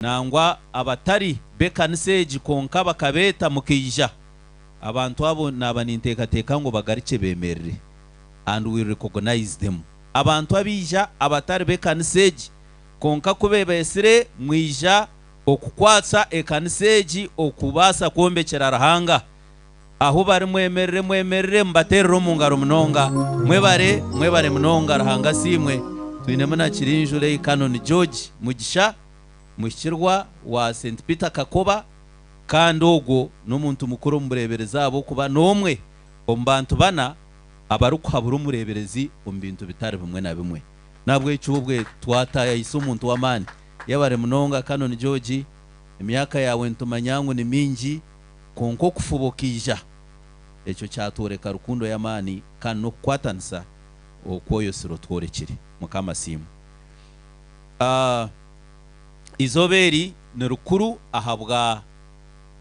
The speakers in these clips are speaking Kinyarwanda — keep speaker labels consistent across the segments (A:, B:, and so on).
A: nangwa abatari bekaniseji konka bakabeta mukija abantu abo nabaninteka teka ngo bagarice bemerere and we recognize them. Abantu abija abatari bekaniseji konka kubebesire mwija okukwatsa ekaniseji okubasa kombekera rahanga aho bari mwemerere mbaterero mu ngaro munonga mwebare munonga rahanga simwe twinemo na kirinjure Canon George Mugisha mushirwa wa St Peter Kakoba kandogo n'umuntu mukuru murebereza abo kuba nomwe ombantu bana abarukuhabura umureberezi ombintu bitari bimwe na bimwe nabwo icubwe twataya isumuntu wamani yabare munonga Canon George imyaka yawe ntumanyangu ni mingi konko kufubokija echo cyatoreka rukundo yamani kandi no kwatansa okwoyo siro tworekire mukama simu izoberi ni rukuru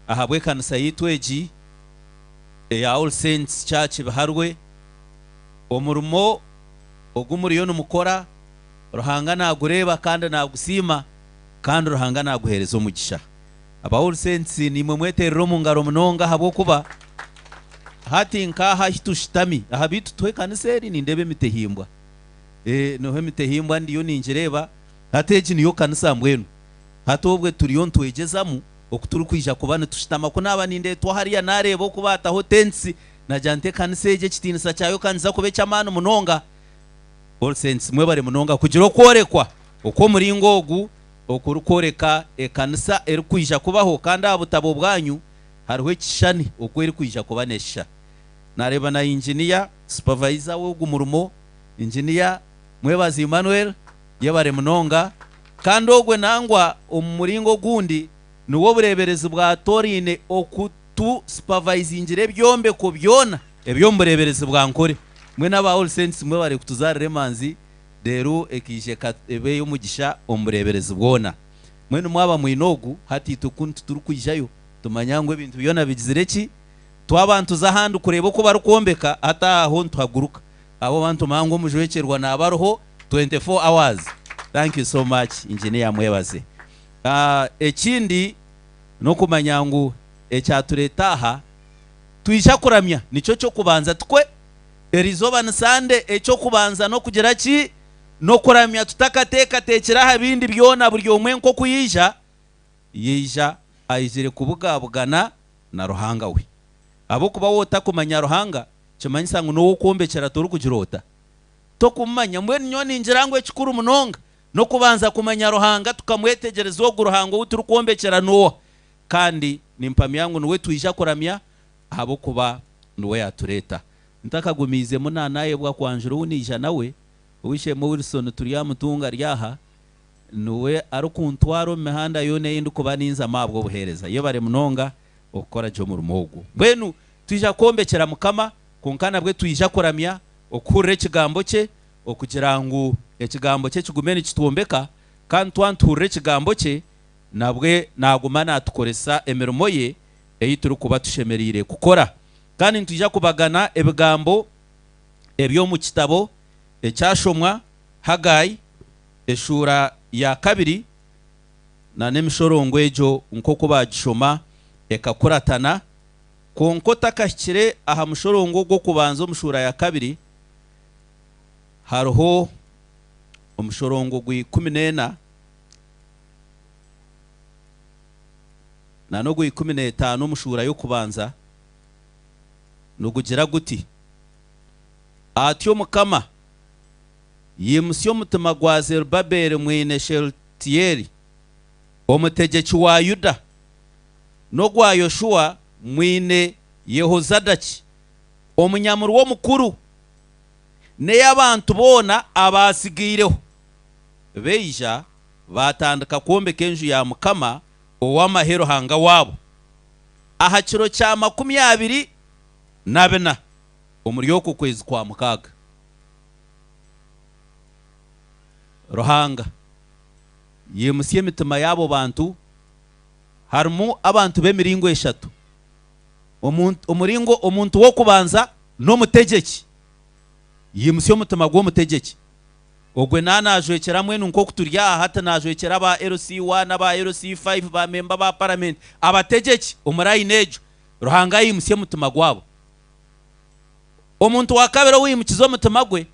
A: ahabwe kanisa yitweji ya All Saints Church Biharwe omurimo ogumuriyo numukora ruhanga nagureba kandi nagusima kandi ruhanga naguhereza umugisha aba All Saints ni mweterero mu ngaro munonga habo kuba hati nkaha hitushitami ahabitu twe kaniseri ni ndebe mitehimbwa nohe mitehimbwa ndiyo ninjireba hateji niyo kanisa mbwenu hatobwe turiyo ntwegezamu okuturu kwija kubana tushitama ko naba ninde twahariya narebo kubata ho tensi na jante kaniseje kitinisa cyayo kanza kube cyamana munonga All Saints mwebare munonga kugiro kworekwa uko muringogu okurukoreka ekanisa eri kwija kubaho kandi abutabo bwanyu hariho kishani uko eri kwija kubanesha nareba na engineer supervisor wo gumurumo engineer mwebazi Emmanuel yebare munonga kandi ogwe nangwa umuringo gundi nuwo bureberezi bwa Torine okutu supervisingire byombe ko byona ebyo mbureberezi bwa nkore mwe n'aba All Saints mwe bare kutuzarire manzi dero ekije ebe y'umugisha ombureberezi bwona mwe numwaba mwinogu hati tukuntu turukujayo tumanyangwe ibintu byona bigizireki twabantu zahandi kureba ko barukombeka hata aho ntwaguruka abo bantu mango mujwekerwa nabaroho 24 hours. Thank you so much engineer mwebaze. Ekindi no kumanyangu ecyaturetaha tuisha kuramya nico cyo kubanza twe erizoba nsande eco kubanza no kugira ki no kuramya tutakateka tekera habindi byona buri omwe nko kuyija yija ayizire kubugabugana na ruhanga we abo kuba wota kumanya ruhanga kimanyisa ngo no kombekera toru kugirota to kumanya mwe nyoni njirangwe kikuru munonga no kubanza kumanya ruhanga tukamwetegereza wo guruhango uturukombekera no kandi nimpamyangu nuwe tuija kuramya abo kuba nuwe yatureta ntakagumize munanaye bwa kwanjuru unija nawe wishe mu Wilson turiya mutunga ryaha nuwe arukuntwaro mihanda yone yindi kuba ninza mabwo buhereza iyo bare munonga okora jo mu rumogo bwenu tuija kombekera mukama kunkana bwe tuija kuramya okure kigambo cye okugira ngo ekigambo cye kigumene kituombeka kandi twanture kigambo cye nabwe nagumana tukoresa emirimo ye eyituru kuba tushemerire kukora kandi ntujya kubagana ebigambo ebyo mu kitabo ecyashomwa Hagai eshura ya kabiri na nemishorongo ejo nko kubagishoma ekakuratana konko takashire aha mushorongo go kubanza mushura ya kabiri hariho omushorongo gwi 14 na no gwi 15 mushura yo kubanza nugugira guti atyo mukama yimusyo mutima gwa Zerubabeli mwine Sheltieri omutegeki wa Yuda no gwa Yoshua mwine Yehozadaki omunyamuru wo mukuru ne yabantu bona abasigireho beija batandika kombeka enju ya mukama owamahero hanga wabo aha kiro cya 24 umuryoko kwezi kwa mukaga ruhanga yemusiye mitima yabo bantu harimo abantu bemiringo eshatu umuringo omuntu wo kubanza no mutegeki yemusiye mutima gwo mutegeki ogwe nanajwekera mwenu nko kuturya hata najwekera ba LC1 n'aba LC5 ba member ba parliament abategeki omurayinejo ruhanga yimusye mutima gwabo omuntu wakabera wimukizo mutima gwe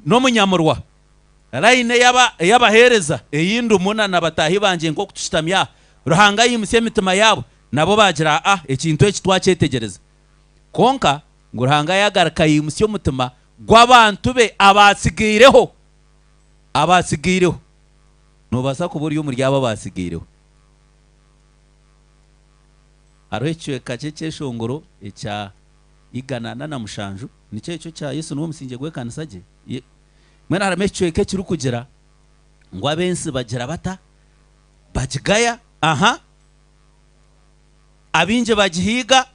A: no munyamurwa rayine yabahereza eyindu muna nabatahi banje nko kutushitamya ruhanga yimusye mitima yabo nabo bagira ekintu eki twacyetegereza konka ngo ruhanga yagaraka yimusye mutima gw'abantu be abasigireho nubasa kuburyo umuryabo basigireho arwecyo kace cyeshongoro echa iganana na mushanju nice cyo cya Yesu no musinge gwe kanisage mwena haramecyo kiri kugira ngo abensi bagira bata bagigaya abinje bagihiga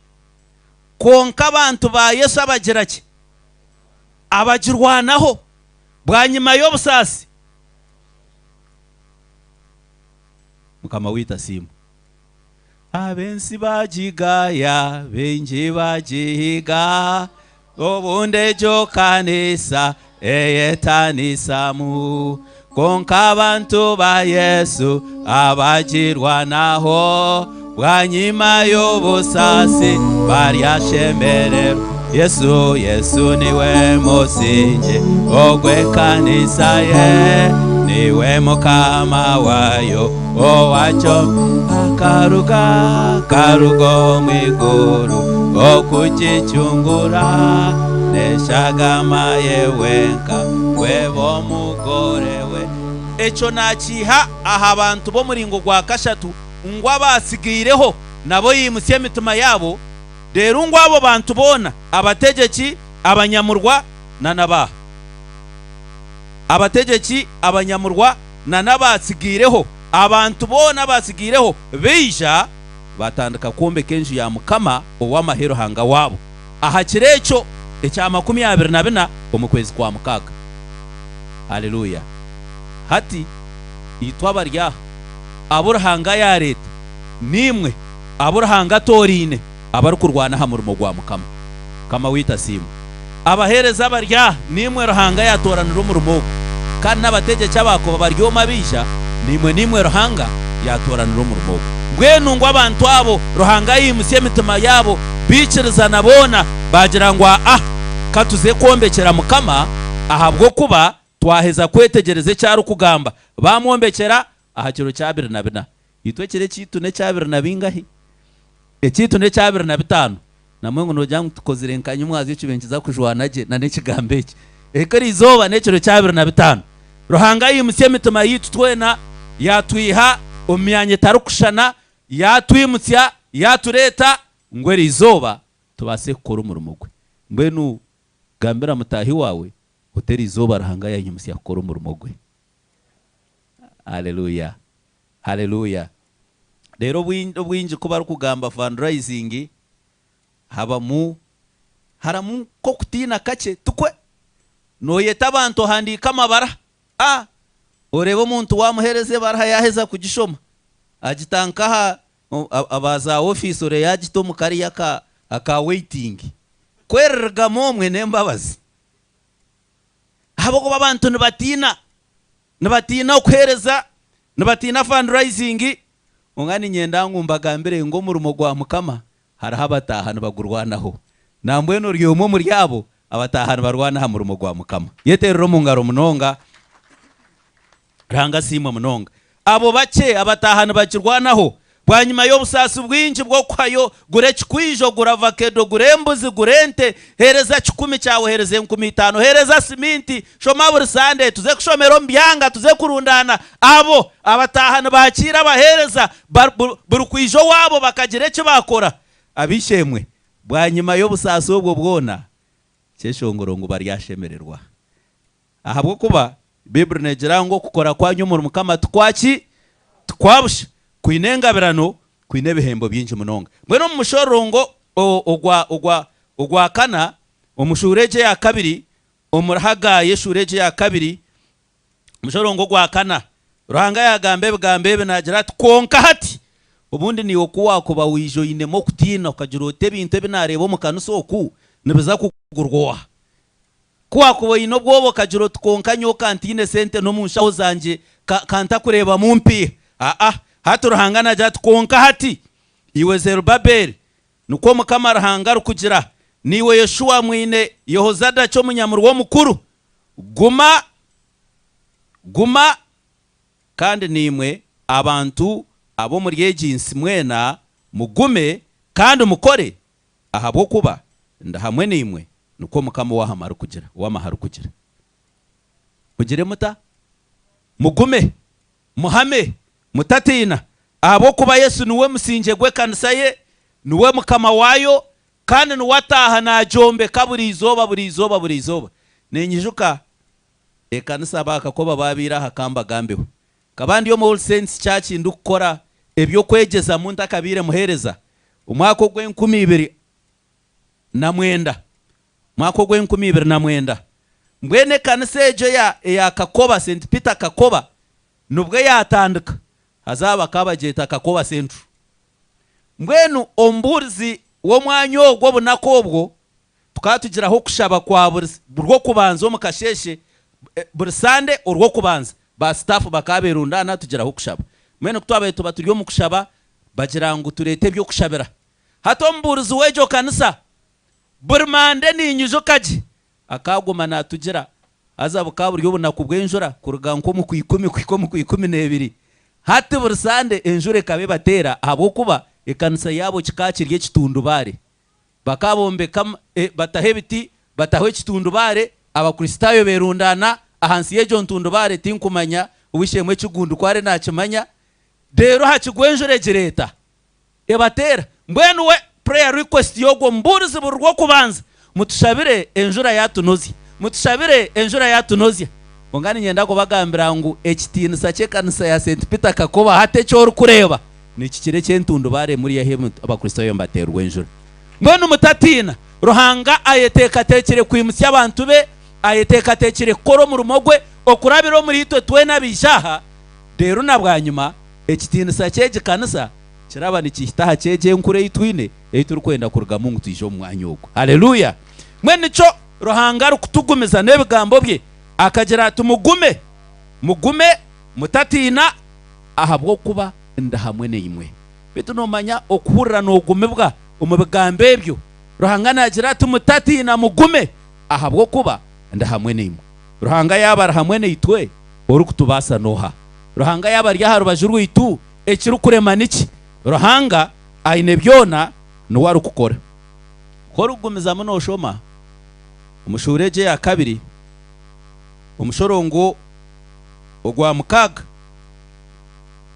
A: konka abantu ba Yesu abagira ki abagirwanaho bwanyuma y'obusasi mukama wita simu abensi bagigaya benje bagihiga obunde jo kanisa eyetanisamu konka abantu ba Yesu abagirwanaho bwanyuma y'obusasi baryashemererwa Yesu niwe musinge ogwe kanisa ye niwe mukama wayo owacho akarugo mwiguru okukichungura neshagama yewenka webo mugorewe echo nakiha aha abantu bo muringo gwa kashatu ngwa basigireho nabo yimusye mitima yabo rero ngwabo bantu bona abategeki abanyamurwa na nabaha abategeki abanyamurwa na nabasigireho abantu bona basigireho beija batandika kombe kenju ya mukama owamahero hanga wabo aha kirecho ecya 24 omukwezi kwa mukaga haleluya hati itwabarya aburahanga ya leta nimwe aburahanga torine abari kurwana hamurimo gwa mukama kama wita simu abahereza barya nimwe ruhanga yatoranira umurimo kandi n'abategeki abako baryoma bisha nimwe ruhanga yatoranira umurimo ngwenu ngo abantu abo ruhanga yimusye mitima yabo biciriza nabona bagira ngo katuze kombekera mukama ahabwo kuba twaheza kwetegereze cyari kugamba bamwombekera ahakiro cya 2 itwekere cyitune cya 2 bingahi ekitu ne cya 25 namwe ngo nojya tukozirenkanya umwazi w'ikibenkiza kujwanaje na nekigambe iki ekari izoba nekiro cya 25 ruhanga yimusye mitima yitu twena yatwiha umyanye tarukushana yatwimutsya yatureta ngweri izoba tubase gukora umurimo gwe mbenu gambira mutahi wawe hoteli izoba ruhanga yimusye gukora umurimo gwe haleluya haleluya rero bwinji kuba ari kugamba fundraising haramu ko kutina kace tukwe noyeta abantu handika amabara oreba umuntu wamuhereze baraha yaheza kugishoma agitanka abaza office ore yagito mukari yaka waiting kwerga momwe nembabazi haboko babantu nibatina okuhereza nibatina fundraising ungani nyenda ngumbaga mbere ngo murumo gwa mukama haraha batahana bagurwanaho nambweno ryomo muryabo abatahana barwana mu rumo gwa mukama yeterero mu ngaro munonga ranga sima munonga abo bace abatahana bakirwanaho bwanyuma y'obusasi bwinji bwo kwayo gure kikwijo gurava kedo gurembuzi gurente hereza 10 cyawe hereze 15 hereza siminti shoma buri sande tuze kushomero mbyanga tuze kurundana abo abatahana bakira bahereza buri kwijo wabo bakagire cyo bakora abishemwe bwanyuma y'obusasi obwo bwona cyeshongoro ngo baryashemererwa ahabwo kuba Bible negira ngo kukora kwanyu mu mukama twaki twabusha kwinengabirano kwinebihembo byinji munonga mweno mu mushorongo ogwa kana omushureje ya kabiri omurahaga yeshureje ya kabiri mushorongo gwa kana ruhanga yagambe nagira tkonka hati ubundi ni okuwa kuba wijo inemo kutina ukagira otebinte binarebo mu kanuso oku nibiza kugurwa kwa kuboyino bwobo kajiro tukonka nyo kantine sente no munshaho zanje kanta kureba mumpi haturuhangana jya tukonka hati iwe Zerubabeli nuko mukama ruhanga rukugira niwe Yeshua mwine Yehozada cyo munyamurwa mukuru guma kandi nimwe abantu abo muri yeginsi mwena mugume kandi mukore ahabo kuba ndahamwe nimwe nuko mukama wahamaru kugira wamaharu kugira mugire muta mugume muhame mutatina abo kuba Yesu niwe musinje gwe kanisa ye niwe mukama wayo kandi nuwataha na jombe kaburi izoba nenyijuka ekanisa bakakoba babira hakamba gambeho kabandi yo All Saints Church ndukora ebyo kwegeza muntu akabire muhereza umwaka gwe 2019 mbwene kanisa ejo ya Kakoba St Peter Kakoba nubwo yatandika hazaba kabageta Kakoba Central mbwenu omburzi wo mwanyo ogwo bunakobwo tukatugiraho kushaba kwa burwo kubanza omukasheshe bursande urwo kubanza ba staff bakaberundana tugiraho kushaba mwene kutwabaye tuba turiyo mu kushaba bagira ngo turete byo kushabira hato mburuzi wejo kanisa burmande ni nyujo kaji akaguma natugira azabukaburi yo bunakubwenjura kuruga nko mu 10 hati bursande enjure kabe batera abo kuba ekanisa yabo kikakirye kitundubare bakabombe batahebiti batahwe kitundubare abakristayo berundana ahansi yejo ntundubare tinkumanya ubishemwe kigundu kware nakimanya dero hakigwenjure gireta ebatera mbwenu we prayer request yogo mburuzi burwo kubanza mutushabire enjura yatunozya ongani nyenda ko bagambira ngo ekitinisa cyekanisa ya St Peter Kakoba hate cyo kureba ni kikire cyentundubare muri yahemu abakristo yo mbaterwa enjura mbwenu mutatina ruhanga ayeteka tekire kwimusya abantu be ayeteka tekire koro mu rumogwe okurabiro muri hitwe twe nabishaha dero nabwanyuma ekitinisa cyeje kanisa kiraba nikihitaha cyeje nkure yitwine eyituru kwenda kuruga mu ngutijo mwanyoko haleluya mwene cyo ruhanga rukutugumiza nebigambo bye akagira tumugume mutatina ahabwo kuba ndahamwe neimwe bitu nomanya okuhurira nogume bwa umubigambo byo ruhanga nagira tumutatina mugume ahabwo kuba ndahamwe neimwe ruhanga yaba hamwe neitwe orukutubasa noha ruhanga yaba ryaharu bajurwitu ekirukurema niki ruhanga aine byona no warukukora korugumiza muno shoma umushureje ya kabiri umushorongo ogwa mukaga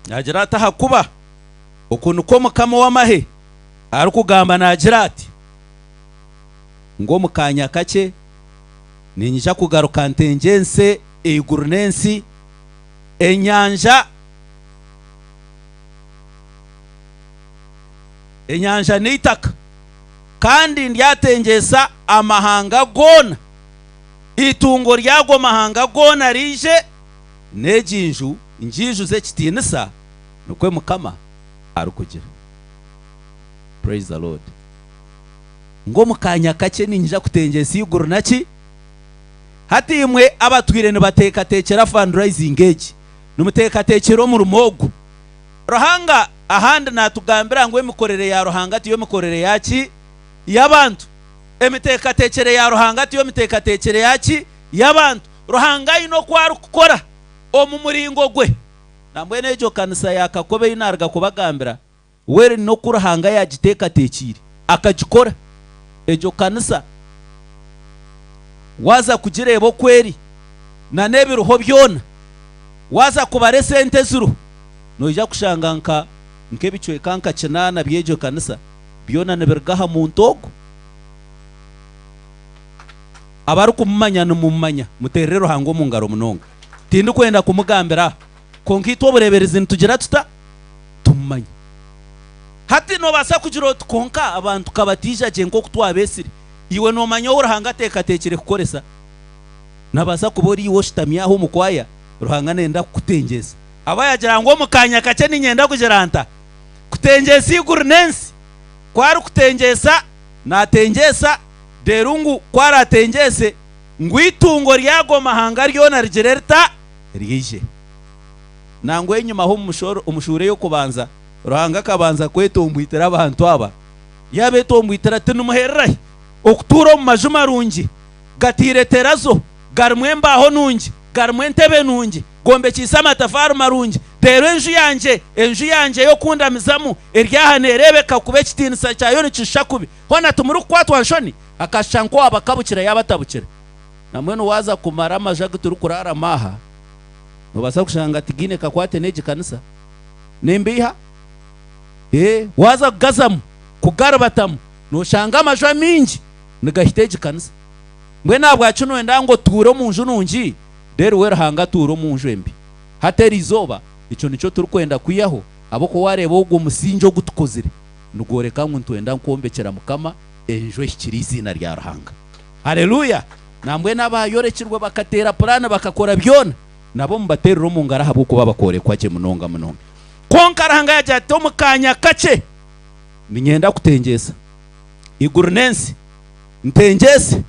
A: nagira ataha kuba ukuntu ko mukama w'amahe arukugamba nagira ati ngo mukanya kake ninyisha kugaruka ntengense eigurnensi enyanja nitaka kandi ndyatengesa amahanga gona itungo ryago mahanga gona rije nejinju injiju ze kitinisa nukwe mukama arukugira. Praise the Lord. Ngo mukanya kake ninjija kutengesa iguru naki hati imwe abatwire ne bateka tekera fundraising age numuteka tekero mu rumogo rohanga ahandi natugambira ngo emikorere ya rohanga tiyo mikorere yaki yabantu emiteka tekere ya rohanga tiyo miteka tekere yaki yabantu rohanga ino kwaru kukora omu muringo gwe nambwe nejo kanisa yakakobe inarga kubagambira were no kurahanga yagiteka tekiri akagikora ejo kanisa waza kugirebo kweri na nebiruho byona waza kubare sente zuru noija kushanganka nkebichwe kanka kinana byejo kanisa byona nebirgaha mu ntogo abarukumanya numumanya muterero hango mu ngaro munonga tindi kwenda kumugambira konkito bureberezi ntugira tuta tumanya hati no basa kugira tukonka abantu kabatija je nko kutwabesiri iwe no manyo urahanga teka tekere kukoresa nabasa kubori iwo shitamya ho mukwaya ruhanga nenda kutengeza abayagira ngo mukanya kace ninyenda kugeranta kutengeza igurnensi kwari kutengeza natengeza derungu kwara tengese ngwitungo ryago mahanga ryona rigererta rije nangwe nyuma ho umushure yo kubanza ruhanga kabanza kwetombwitira abantu aba yabe tombwitira tinumuherrahi okuturo mu majuma rungi gatire terazo garmwemba ho nungi garmwentebe nungi gombe kisa amatafari marungi rero enju yanje yo kundamizamu eryahanerebeka kube kitinisa cyayo nicishakubi hona tumuru kwatwa nshoni akashanko abakabukira yabatabukira namwe no waza kumara amajaga turi kurara maha no basa kushanga tigine kakwate neji kanisa nembiha waza kugazamu kugarubatamu no shanga amajwa mingi nigahiteji kanisa mwe nabwo acuno ndango turo munju nungi rero wera hanga turo munju embi hateri izoba ico nico turi kwenda kuyaho abo ko wareba ugo musinjo gutukozire nugoreka ngo ntwenda nkombekera mukama enjo ikiri izina rya ruhanga haleluya namwe nabayorekirwe bakatera plana bakakora byona nabo mbaterero mu ngara habo ko babakore kwaje munonga konka ruhanga yajyato mukanya kace ninyenda kutengesa igurnensi ntengese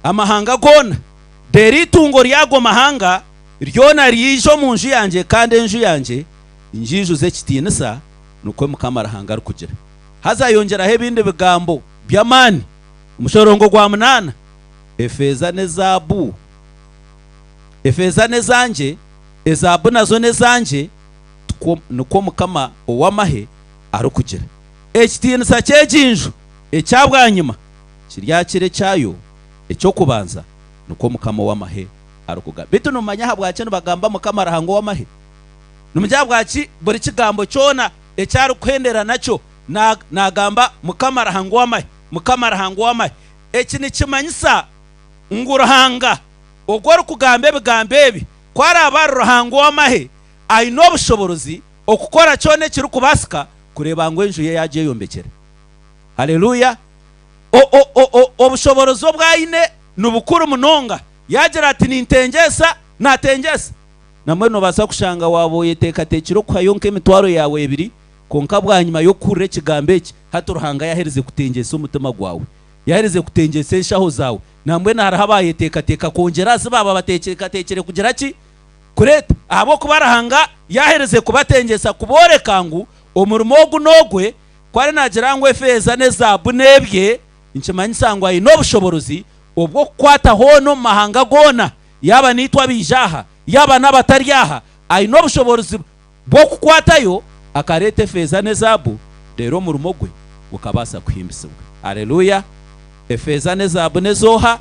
A: amahanga gona deritungo ryago mahanga ryona rijo munju yanje kandi enju yanje injijuze kitinisa nuko mukamara hanga rukugira hazayongera he bindi bigambo byamani umushorongo gwa munana efeza nezanje ezabu nazo nezanje nuko mukama owamahe arukugira ekitinisa cyejinju ecyabwanyuma kiryakire cyayo ecyo kubanza nuko mukama wamahe arukuga bitu numanya habwace nubagamba mukama rahango wamahe numujabwaci buri kigambo cyona ecyari kwendera naco nagamba mukama rahango wamahe eki ni kimanyisa ngurahanga ogwara kugambe bigambebi kwara abaru rahango wamahe ayino bushoborozi okukora cyone kiri kubasika kureba ngo enju ye yaje yombekera haleluya obushoborozo bwayine nubukuru munonga yagira ati nintengesa natengesa namwe no basa kushanga waboye tekatekiro kwa yonke mitwaro yawe ebiri konka bwanyuma yo kurre kigambeki haturuhanga yahereze kutengesa umutima gwawe yahereze kutengesa shaho zawe namwe narahabaye tekateka kongera zibaba batekere kugira ki kureta abo kubarahanga yahereze kubatengesa kubore kangu omurimo gunogwe kwari nagira ngo efeza nezabu nebye inchimanyisangwa ino bushoborozi obwo kwata hono mahanga gona yaba nitwa bijaha yaba nabataryaha ayino bushoborozi bwo kukwatayo akarete feza nezabu rero murumo gwe ukabasa kuhimbisibwa haleluya efeza nezabu nezoha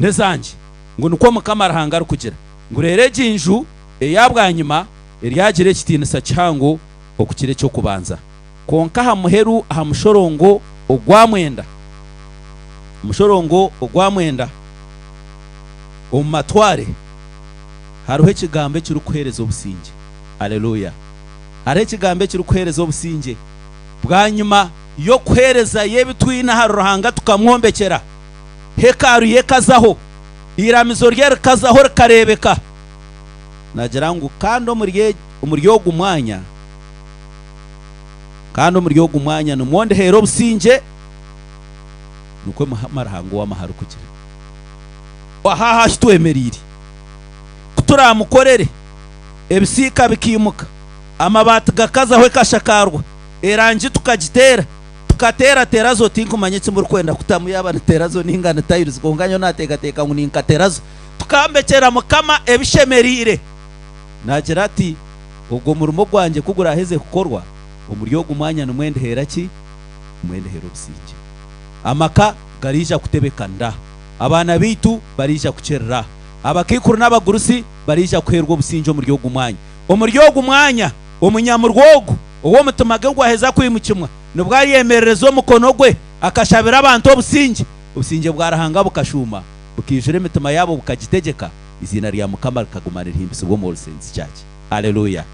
A: nezanje ngo nuko mukamara hanga rukugira ngo rere jinju eyabwanyuma eryagire kitinisa cyango okukire cyo kubanza konka hamuheru hamushorongo ogwamwenda omumatware haruhe kigambe kiri kuhereza obusinge haleluya hariho kigambe kiri kuhereza obusinge bwanyuma yo kuhereza yebitwina haruhanga tukamwombekera hekaru yekazaho iramizo rye rikazaho rikarebeka nagira ngo kandi umuryogo umwanya numonde hero businge nuko marahango w'amaharu kugira wahaha kitwemerire kuturamukorere ebisika bikimuka amabati gakazaho kashakarwa erangi tukatera terazo tinkumanye kimuri kwenda kutamuyaba terazo ningana tayiriz konganyo nategateka ngo ninka terazo tukambekera mukama ebishemerire nagira ati ubwo murumo gwanje kugura heze kukorwa umuryogo umwanya numwende heraki umwende hero businge amaka garija kutebekanda abana bitu barija kucerera abakikuru n'abagurusi barija kuherwa businge umuryogo umwanya umunyamurwogo uwo mutumage gwaheza kwimukimwa nubwari yemererezo mukono gwe akashabira abantu obusinge bwarahanga bukashuma bukijure imitima yabo bukagitegeka izina rya mukama rikagumana rihimbise ubwo mu rusenzi cyake haleluya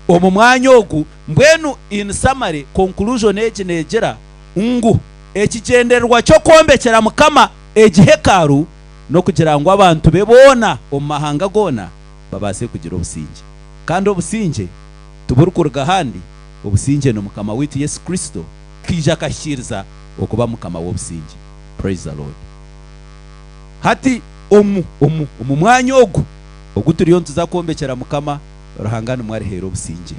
A: omu mwanya ogu mbwenu in summary conclusion eginegera ngu ekigendererwa cyo kombekera mukama egihekaru no kugira ngo abantu bebona omu mahanga gona babase kugira obusinge kandi obusinge tuburukuruga handi obusinge no mukama witu Yesu Kristo kija kashiriza okuba mukama w'obusinge. Praise the Lord. hati omu mwanya ogu turiyo tuzakombekera Mukama Ruhanga mwari hero obusinge,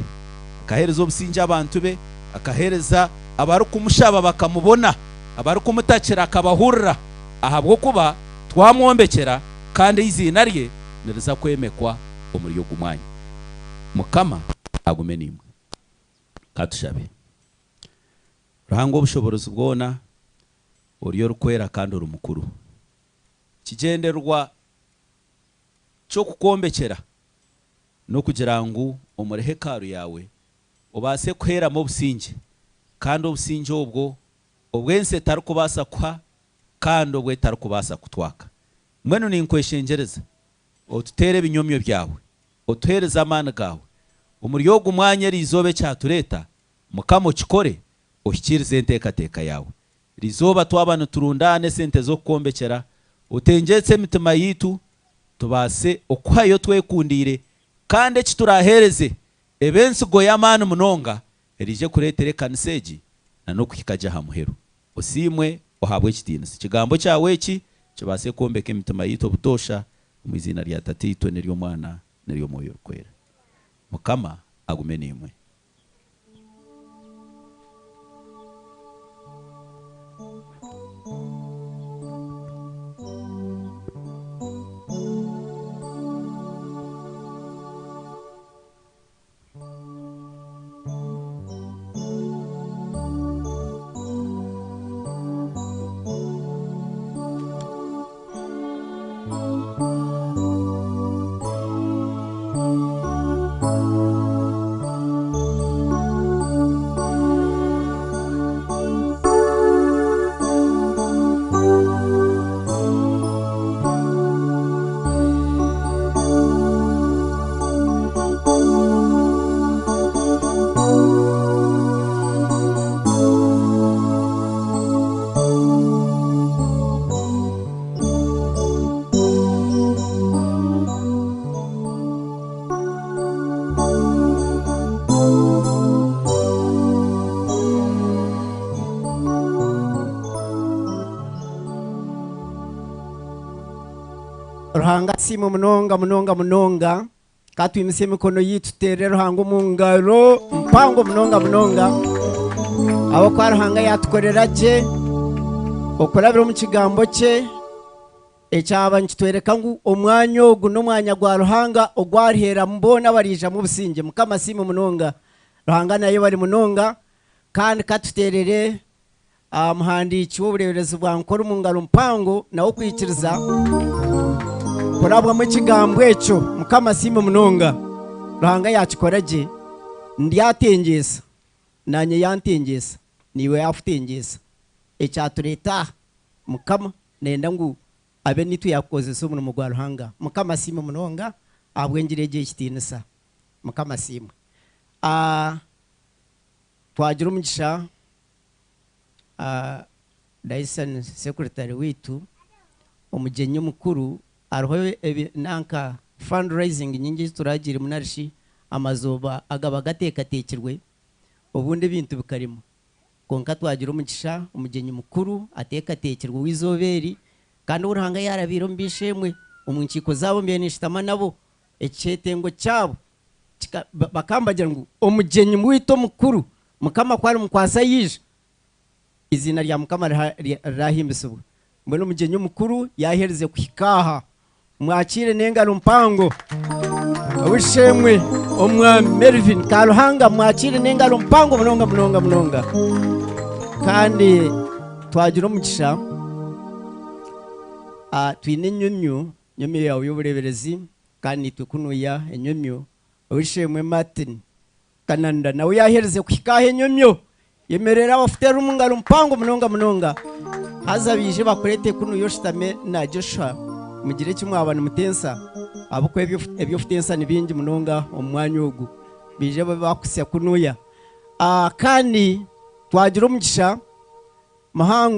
A: akahereza obusinge abantu be, akahereza abari kumushaba bakamubona, abari kumutakira akabahurira, ahabwo kuba twamwombekera kandi izina rye niriza kwemekwa omuri ogu mwanya. Mukama agume nimwe. Katushabe. Ruhanga obushobozi bwona oriyo rukwera kandi uri mukuru, kigenderwa cyo kukombekera no kugira ngo omuri hekaru yawe obase kuheramo obusinge, kandi obusinge obwo obwense tari kubasa kwa kandi obwe tari kubasa kutwaka. Mwenu ninkweshengereza otutere ebinyomyo byawe, otuhereza amani gawe omuri ogu mwanya rizobe kyatureta. Mukama okikore ohikirize enteekateeka yawe. Rizoba twabana turundane sente zo kukombekera, otengetse emitima yitu tubase okuhayo twekundire, kandi ekiturahereze ebensigo y'amaani munonga erije kureetera ekanisa egi n'okuhikaja ha muheru. Osimwe ohabwe ekitiinisa. Kigambo kyawe eki kibase kwombeka emitima yitu obutosha mu izina rya Tata itwe n'ery'Omwana n'ery'Omwoyo Orukwera. Mukama agume nimwe.
B: Ruhanga simu munonga katwimise emikono yitu tere Ruhanga mu ngaro mpango munonga abo kwa Ruhanga yatukorera je okurabira mu kigambo cye ecyaba nkitwereka ngo omwanya ogu n'omwanya gwa Ruhanga ogwarihera mbona barija mu businge. Mukama simu munonga Ruhanga nayo bari munonga kandi katuterere muhandiki w'obureberezi bwa nkoro mu ngaro mpango nawo kwikiriza kurabwa mu kigambo ekyo. Mukama simu munonga Ruhanga yakikoraje ndiyatengesa nanye yantengesa niwe yafutengesa ekyatureta. Mukama nenda ngo abe nitu yakozesa omuntu mu Ruhanga. Mukama simu munonga abwengireje ekitinisa. Mukama simu twagira umugisha Dyson secretary witu omugenyi mukuru ariho nanka fundraising nyingi turagira munarishi amazoba agaba gatekatekirwe obundi bintu bikarimo konka twagira umugisha umugenyi mukuru atekatekirwe wizoberi kandi Ruhanga yarabiro mbishemwe omunkiko zabo mbenishitama nabo echetengo cyabo bakambagira ngo omugenyi mwito mukuru Mukama kwari mukwasa yije izina rya Mukama rahimbisubwa mbona umugenyi mukuru yahereze kwikaha mwakire nengalo mpango abishemwe omwami Melvin Karuhanga mwakire nengalo mpango munonga kandi twagira umugisha twine enyomyo yawe y'obureberezi kandi twikunuya enyomyo abishemwe Martin Kananda nawe yahereze kwikaha enyomyo yemerera abafite rumungalo mpango munonga haza bije bakurete kuno yoshitame na Joshua mugire kimwe abantu mutensa abukwe ebyo futensa nibingi munonga omwanya ogu bije bakusya kunuya kandi twagira umugisha mahango